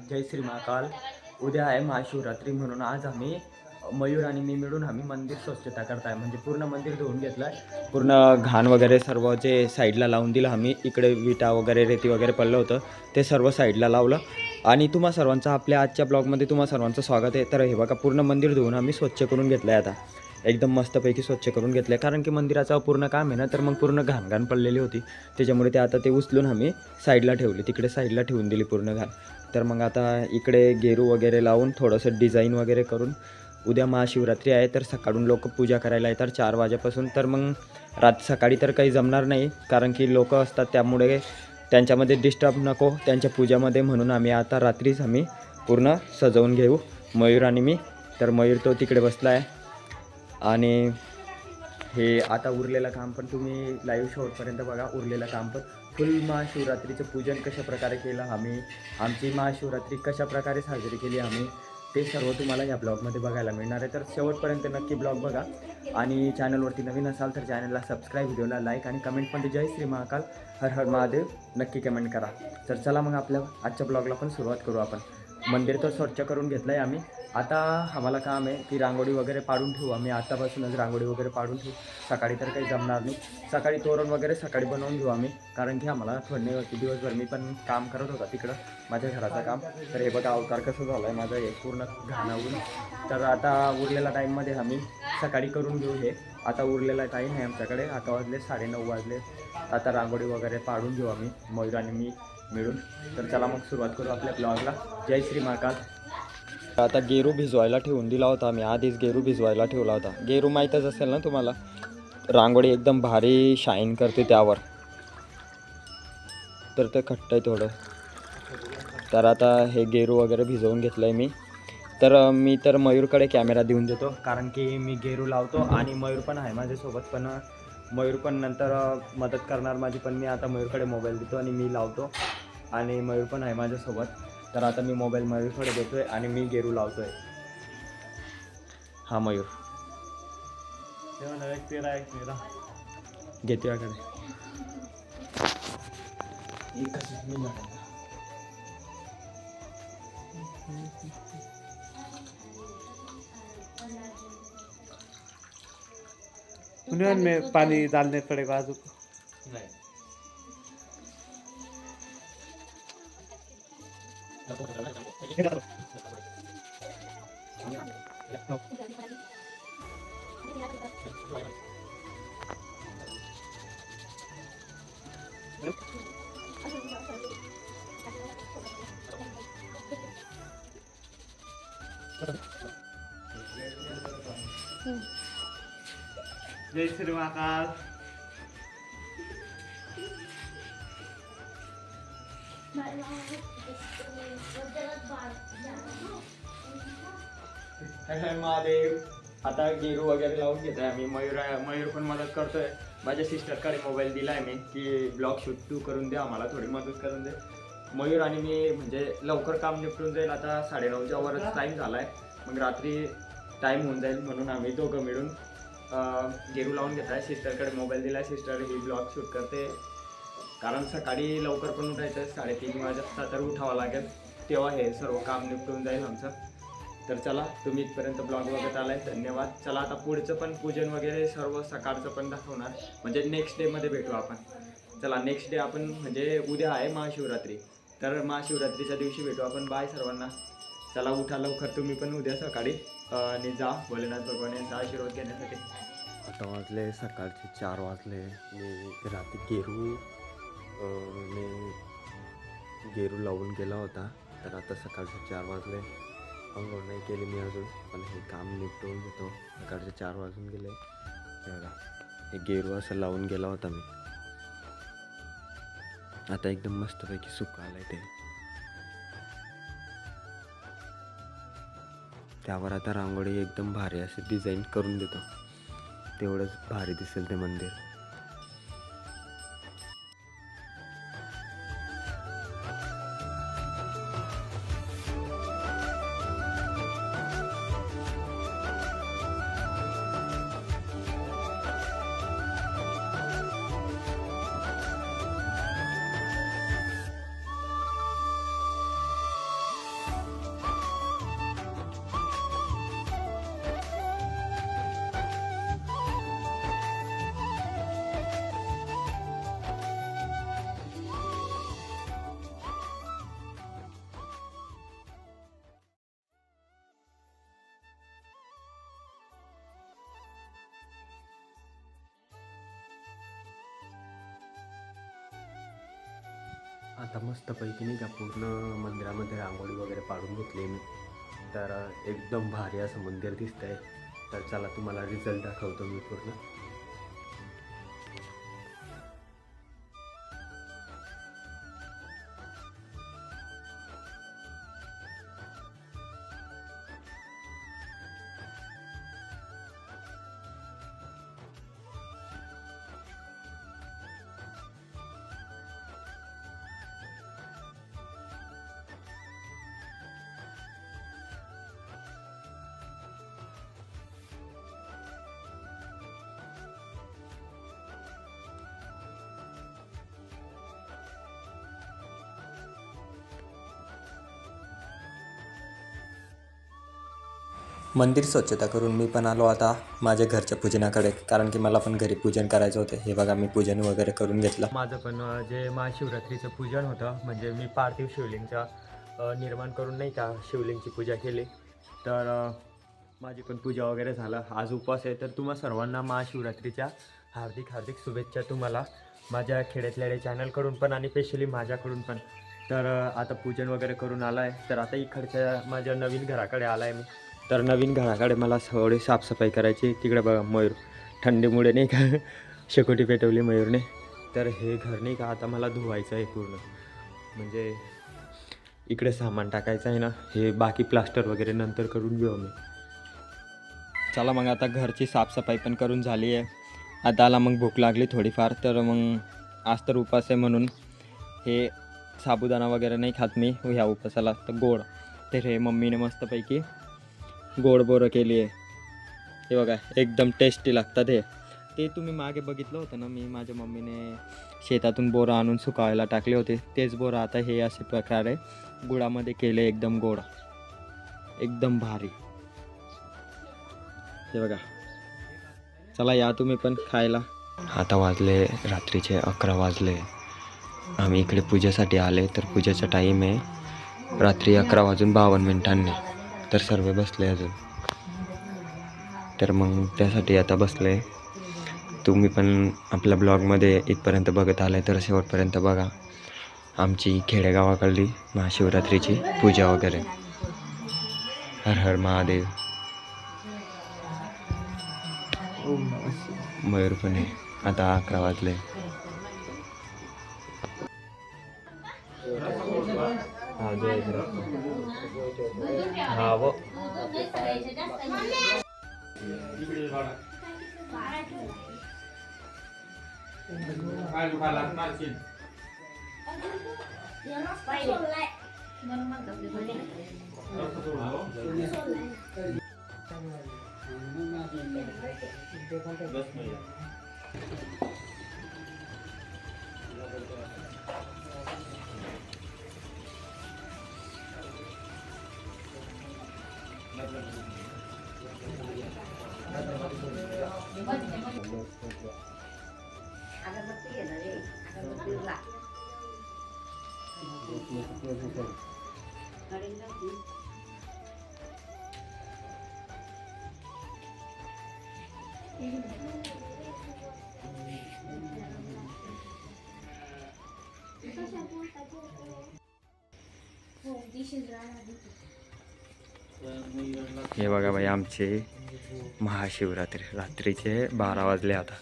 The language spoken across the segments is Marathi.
जय श्री महाकाल. उद्या आहे महाशिवरात्री म्हणून आज आम्ही मयूर आणि मी मिळून आम्ही मंदिर स्वच्छता करताय. म्हणजे पूर्ण मंदिर धुवून घेतलं आहे. पूर्ण घाण वगैरे सर्व जे साईडला लावून दिलं आम्ही. इकडे विटा वगैरे रेती वगैरे पडलं होतं ते सर्व साईडला लावलं. आणि तुम्हा सर्वांचं आपल्या आजच्या ब्लॉगमध्ये तुम्हा सर्वांचं स्वागत आहे. तर हे बघा पूर्ण मंदिर धुवून आम्ही स्वच्छ करून घेतलं आहे. आता एकदम मस्तपैकी स्वच्छ करून घेतलं आहे. कारण की मंदिराचं पूर्ण काम आहे ना, तर मग पूर्ण घाण पडलेली होती. त्याच्यामुळे ते आता ते उचलून आम्ही साईडला ठेवली. तिकडे साईडला ठेवून दिली पूर्ण घाण. तर मग आता इकडे गेरू वगैरे लावून थोडंसं डिझाईन वगैरे करून उद्या महाशिवरात्री आहे. तर सकाळून लोक पूजा करायला येतात 4 वाजेपासून. तर मग सकाळी तर काही जमणार नाही कारण की लोक असतात, त्यामुळे त्यांच्यामध्ये डिस्टर्ब नको त्यांच्या पूजामध्ये. म्हणून आम्ही आता रात्रीच आम्ही पूर्ण सजवून घेऊ मयूर आणि मी. तर मयूर तो तिकडे बसला आहे आणि हे आता उरलेलं काम पण तुम्ही लाईव्ह शेवटपर्यंत बघा. उरलेलं काम पण फुल महाशिवरात्रीचं पूजन कशा प्रकारे केलं आम्ही, आमची महाशिवरात्री कशा प्रकारे साजरी केली आम्ही, ते सर्व तुम्हाला या ब्लॉगमध्ये बघायला मिळणार आहे. तर शेवटपर्यंत नक्की ब्लॉग बघा. आणि चॅनलवरती नवीन असाल तर चॅनलला सबस्क्राईब, व्हिडिओला लाईक आणि कमेंटमध्ये जय श्री महाकाल हर हर महादेव नक्की कमेंट करा. तर चला मग आपल्या आजच्या ब्लॉगला पण सुरुवात करू आपण. मंदिर तर स्वच्छ करून घेतलं आहे आम्ही. आता आम्हाला काम आहे की रांगोळी वगैरे पाडून ठेवू. आम्ही आतापासूनच रांगोळी वगैरे पाडून ठेवू. सकाळी तर काही जमणार नाही. सकाळी तोरण वगैरे सकाळी बनवून घेऊ आम्ही. कारण की आम्हाला थंडी होती दिवसभर. मी पण काम करत होता तिकडं माझ्या घराचं काम. तर हे बघा अवतार कसं झालं आहे माझं, हे पूर्ण घाणावून. तर आता उरलेल्या टाईममध्ये आम्ही सकाळी करून घेऊ हे. आता उरलेला टाईम आहे आमच्याकडे. आता वाजले 9:30 वाजले. आता रांगोळी वगैरे पाडून घेऊ आम्ही मयूर आणि मी मिळून. तर चला मग सुरुवात करू आपल्या ब्लॉगला. जय श्री महाकाल. आता गेरू भिजवायला ठेवून दिला होता आम्ही. आधीच गेरू भिजवायला ठेवला होता. गेरू माहीतच असेल ना तुम्हाला, रांगोळी एकदम भारी शाईन करते त्यावर. तर ते खट्ट आहे थोडं. तर आता हे गेरू वगैरे भिजवून घेतलं आहे मी. तर मी तर मयूरकडे कॅमेरा देऊन देतो कारण की मी गेरू लावतो आणि मयूर पण आहे माझ्यासोबत. पण मयूर पण नंतर मदत करणार माझी. पण मी आता मयूरकडे मोबाईल देतो आणि मी लावतो आणि मयूर पण आहे माझ्यासोबत. तर आता मी मोबाईल मयूरकडे देतो आहे आणि मी गेरू लावतो आहे. हा मयूर घेतो याकडे. में पानी डालने पड़ेगा आजू नहीं. जय श्री महाकाल. महादेव. आता गेरू वगैरे लावून घेत आहे आम्ही. मयूर पण मदत करतोय. माझ्या सिस्टरकडे मोबाईल दिला आहे मी की ब्लॉग शूट तू करून दे, आम्हाला थोडी मदत करून दे. मयूर आणि मी म्हणजे लवकर काम निपटून जाईल. आता 9:30च्या वरच टाईम झाला आहे. मग रात्री टाईम होऊन जाईल म्हणून आम्ही दोघं मिळून गेरू लावून घेत आहे. सिस्टरकडे मोबाईल दिला आहे. सिस्टर ही ब्लॉग शूट करते कारण सकाळी लवकर पण उठायचं. 3:30 वाजता तर उठावं लागेल, तेव्हा हे सर्व काम निपटून जाईल आमचं. तर चला तुम्ही इथपर्यंत ब्लॉग बघत आलाय, धन्यवाद. चला आता पुढचं पण पूजन वगैरे सर्व सकाळचं पण दाखवणार. म्हणजे नेक्स्ट डेमध्ये भेटू आपण. चला नेक्स्ट डे आपण म्हणजे उद्या आहे महाशिवरात्री. तर महाशिवरात्रीच्या दिवशी भेटू आपण. बाय सर्वांना. चला उठा लवकर तुम्ही पण उद्या सकाळी आणि जा भोलेनाथ भगवान यांचा आशीर्वाद घेण्यासाठी. आता वाजले सकाळचे 4 वाजले. मी रात्री गेरू लावून गेला होता. तर आता सकाळचे 4 वाजले. अंघोळ नाही केली मी अजून, पण हे काम निपटवून घेतो. सकाळचे 4 वाजून गेले. हे गेरू असं लावून गेला होता मी. आता एकदम मस्तपैकी सुका आलाय ते. त्यावर आता रांगोळी एकदम भारी असे डिझाईन करून देतो, तेवढंच भारी दिसेल ते मंदिर. आता मस्तपैकी नाही का पूर्ण मंदिरामध्ये रांगोळी वगैरे पाडून घेतली मी. तर एकदम भारी असं मंदिर दिसतंय. तर चला तुम्हाला रिझल्ट दाखवतो मी पूर्ण. मंदिर स्वच्छता करून मी पण आलो आता माझ्या घरच्या पूजनाकडे, कारण की मला पण घरी पूजन करायचं होतं. हे बघा मी पूजन वगैरे करून घेतलं. माझं पण जे महाशिवरात्रीचं पूजन होतं, म्हणजे मी पार्थिव शिवलिंगचा निर्माण करून नाही का शिवलिंगची पूजा केली. तर माझी पण पूजा वगैरे झालं. आज उपवास आहे. तर तुम्हा सर्वांना महाशिवरात्रीच्या हार्दिक हार्दिक शुभेच्छा तुम्हाला माझ्या खेड्यातल्या चॅनलकडून पण आणि स्पेशली माझ्याकडून पण. तर आता पूजन वगैरे करून आला आहे. तर आता इकडच्या माझ्या नवीन घराकडे आला आहे मी. तर नवीन घराकडे मला थोडी साफसफाई करायची. तिकडे बघा मयूर थंडीमुळे नाही का शेकोटी पेटवली मयूरने. तर हे घर नाही का आता मला धुवायचं आहे पूर्ण, म्हणजे इकडे सामान टाकायचं आहे ना, हे बाकी प्लास्टर वगैरे नंतर करून घेऊ मी. चला मग आता घरची साफसफाई पण करून झाली आहे. आता आला मग भूक लागली थोडीफार. तर मग आज तर उपास आहे म्हणून हे साबुदाणा वगैरे नाही खात मी ह्या उपासाला. तर गोड, तर हे मम्मीने मस्तपैकी गोड बोरं केली आहे. हे बघा एकदम टेस्टी लागतात हे. ते तुम्ही मागे बघितलं होतं ना, मी माझ्या मम्मीने शेतातून बोरं आणून सुकावायला टाकले होते. तेच बोरं आता हे असे प्रकारे गुळामध्ये केले, एकदम गोड, एकदम भारी. हे बघा, चला या तुम्ही पण खायला. आता वाजले रात्रीचे 11 वाजले. आम्ही इकडे पूजेसाठी आले. तर पूजेचा टाईम आहे रात्री 11:52. तर सर्व बसले अजून. तर मग त्यासाठी आता बसले. तुम्ही पण आपल्या ब्लॉगमध्ये इथपर्यंत बघत आलाय तर शेवटपर्यंत बघा आमची खेडेगावाकडली महाशिवरात्रीची पूजा वगैरे. हर हर महादेव. मयूर पण आहे. आता 11 वाजले. हा वो हे बघा बाई आमचे महाशिवरात्री रात्रीचे 12 वाजले आता.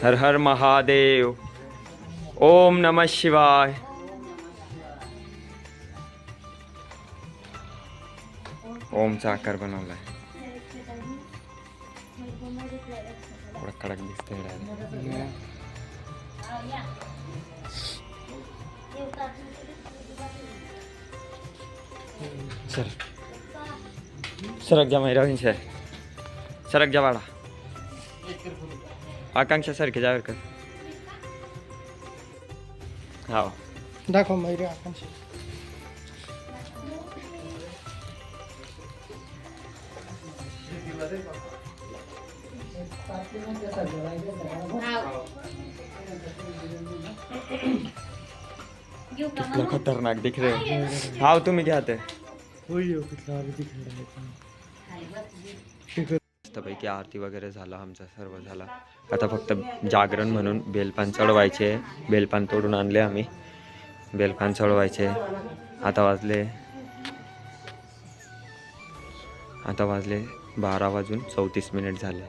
हर हर महादेव. ओम नमः शिवाय. ओमचा आकार बनवलाय. थोडा कडक दिसतोय. सर सरक जा महिरा विंश सरक जा वाडा. आकांक्षा सारखे जावर कर. हा दाखव मयूर आकांक्षा. कितना खतरनाक दिख रहे हो. हाँ तुम्ही घ्या ते. मस्तपैकी आरती वगैरे झालं आमचं सर्व झालं. आता फक्त जागरण म्हणून बेलपान चढवायचे. बेलपान तोडून आणले आम्ही. बेलपान चढवायचे. आता वाजले 12:34 झाले.